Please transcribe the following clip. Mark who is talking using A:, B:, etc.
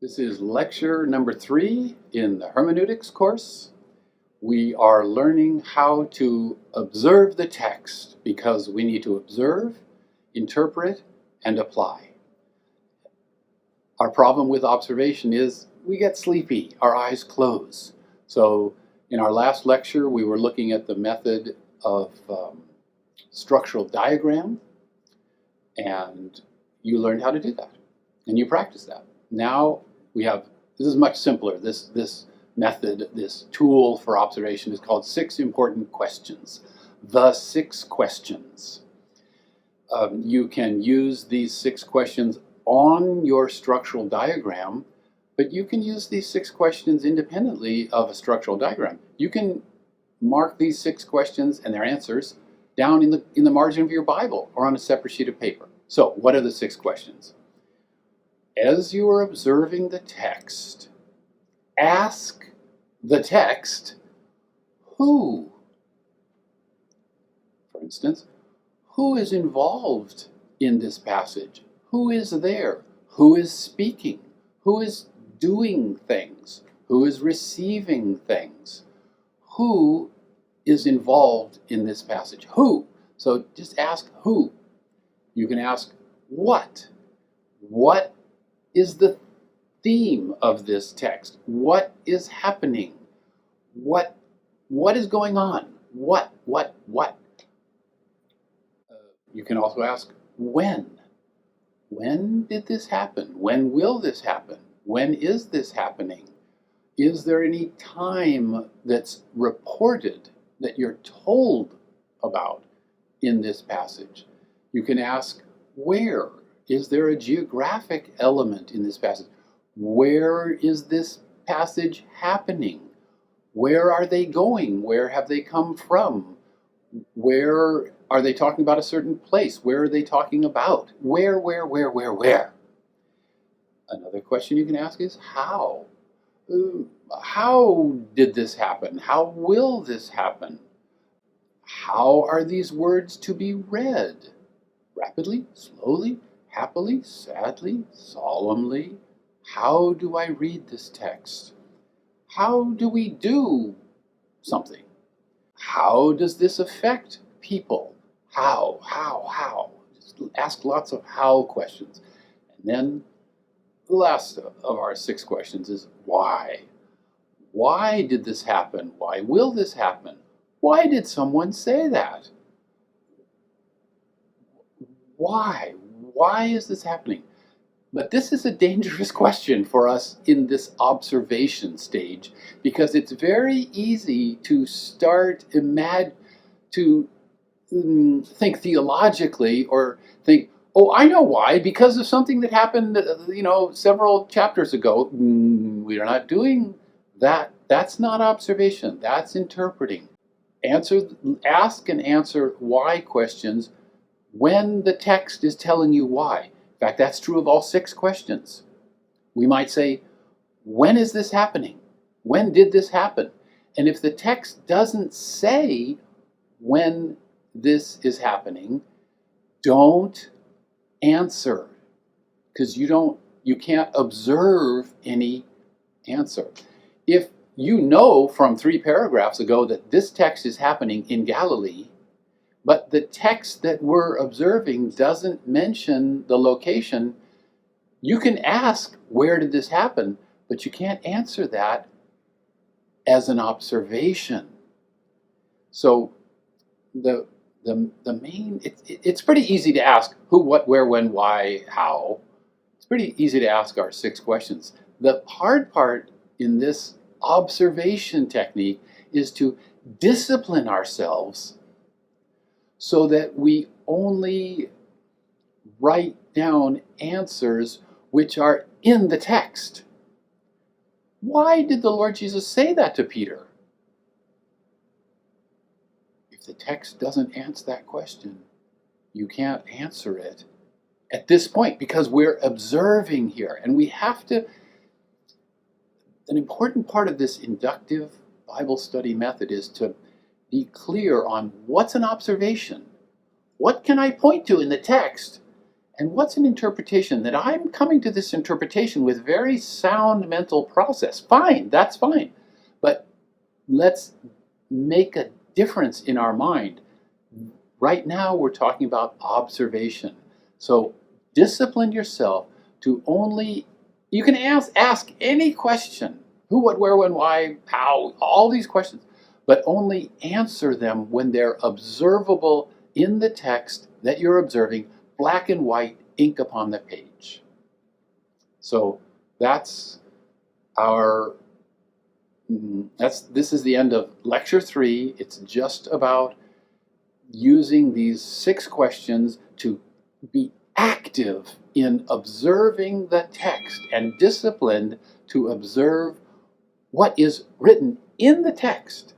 A: This is lecture number 3 in the hermeneutics course. We are learning how to observe the text because we need to observe, interpret, and apply. Our problem with observation is we get sleepy, our eyes close. So in our last lecture, we were looking at the method of structural diagram, and you learned how to do that, and you practiced that. Now this is much simpler. This method, this tool for observation is called 6 important questions. The 6 questions. You can use these 6 questions on your structural diagram, but you can use these 6 questions independently of a structural diagram. You can mark these 6 questions and their answers down in the margin of your Bible or on a separate sheet of paper. So, what are the 6 questions? As you are observing the text, ask the text, who? For instance, who is involved in this passage? Who is there? Who is speaking? Who is doing things? Who is receiving things? Who is involved in this passage? Who? So just ask who. You can ask what. What is the theme of this text? What is happening? What is going on? What? You can also ask when. When did this happen? When will this happen? When is this happening? Is there any time that's reported that you're told about in this passage? You can ask where. Is there a geographic element in this passage? Where is this passage happening? Where are they going? Where have they come from? Where are they talking about a certain place? Where are they talking about? Where? Another question you can ask is how? How did this happen? How will this happen? How are these words to be read? Rapidly? Slowly? Happily, sadly, solemnly? How do I read this text? How do we do something? How does this affect people? How? Just ask lots of how questions. And then the last of our 6 questions is why? Why did this happen? Why will this happen? Why did someone say that? Why? Why is this happening? But this is a dangerous question for us in this observation stage because it's very easy to start to think theologically or think, oh, I know why, because of something that happened, several chapters ago. We're not doing that. That's not observation. That's interpreting. Ask and answer why questions when the text is telling you why. In fact, that's true of all 6 questions. We might say, when is this happening? When did this happen? And if the text doesn't say when this is happening, don't answer, because you can't observe any answer. If you know from 3 paragraphs ago that this text is happening in Galilee, but the text that we're observing doesn't mention the location, you can ask, where did this happen? But you can't answer that as an observation. So it's pretty easy to ask who, what, where, when, why, how. It's pretty easy to ask our 6 questions. The hard part in this observation technique is to discipline ourselves so that we only write down answers which are in the text. Why did the Lord Jesus say that to Peter? If the text doesn't answer that question, you can't answer it at this point because we're observing here. And we have to, an important part of this inductive Bible study method is to be clear on what's an observation. What can I point to in the text And what's an interpretation? That I'm coming to this interpretation with very sound mental process. Fine, that's fine. But let's make a difference in our mind. Right now, we're talking about observation. So discipline yourself to only, you can ask any question, who, what, where, when, why, how, all these questions, but only answer them when they're observable in the text that you're observing, black and white, ink upon the page. So that's our, this is the end of lecture 3. It's just about using these 6 questions to be active in observing the text and disciplined to observe what is written in the text